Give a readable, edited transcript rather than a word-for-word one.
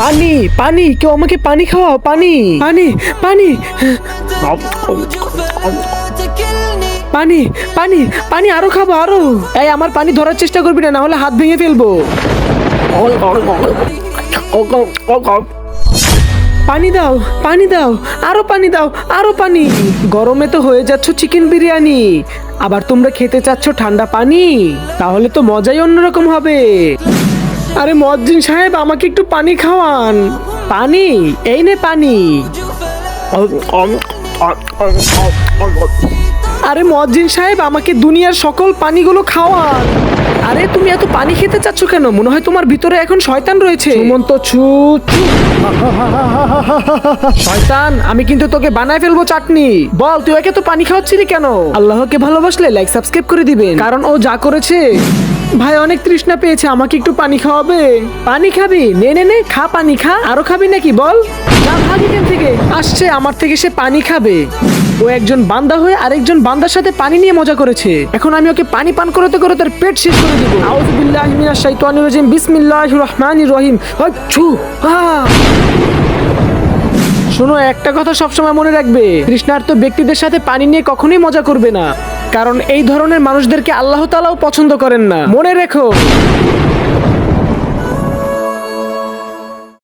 পানি পানি, কেউ আমাকে পানি খাওয়াও, পানি পানি পানি পানি পানি পানি, আরো খাবো আরো। এই আমার পানি ধরার চেষ্টা করবি না, হলে হাত ভেঙে ফেলবো। পানি দাও, পানি দাও, আরো পানি দাও, আরো পানি। গরমে তো হয়ে যাচ্ছ চিকেন বিরিয়ানি, আবার তোমরা খেতে চাচ্ছ ঠান্ডা পানি, তাহলে তো মজাই অন্যরকম হবে। আরে মুয়াজ্জিন সাহেব, আমাকে একটু পানি খাওয়ান। পানি, এই নে পানি। আরে মুয়াজ্জিন সাহেব, আমাকে দুনিয়ার সকল পানিগুলো খাওয়ান। আরে তুমি এত পানি খেতে চাচ্ছ কেন? মনে হয় তোমার ভিতরে এখন শয়তান রয়েছে। সুমন্ত ছু ছু। শয়তান, আমি কিন্তু তোকে বানায় ফেলবো চাটনি। বল, তুই ওকে তো পানি খাওয়াচ্ছিলি কেন? আল্লাহকে ভালোবাসলে লাইক সাবস্ক্রাইব করে দিবেন, কারণ ও যা করেছে। ভাই অনেক তৃষ্ণা পেয়েছে, আমাকে একটু পানি খাওয়াবে? পানি খাবি? নে নে নে, খা পানি খা। আরো খাবি নাকি বল? যা ভাগ এখান থেকে। আসছে আমার থেকে সে পানি খাবে। ও একজন বান্দা হয়ে আরেকজন বান্দার সাথে পানি নিয়ে মজা করেছে। এখন আমি ওকে পানি পান করতে করতে তার পেট শেষ করে দিব। আউযু বিল্লাহি মিনাশ শাইতানির রাজিম, বিসমিল্লাহির রহমানির রহিম। আচ্ছু শোনো, একটা কথা সবসময় মনে রাখবে, তৃষ্ণার্ত ব্যক্তিদের সাথে পানি নিয়ে কখনোই মজা করবে না, কারণ এই ধরনের মানুষদেরকে আল্লাহ তাআলাও পছন্দ করেন না। মনে রেখো।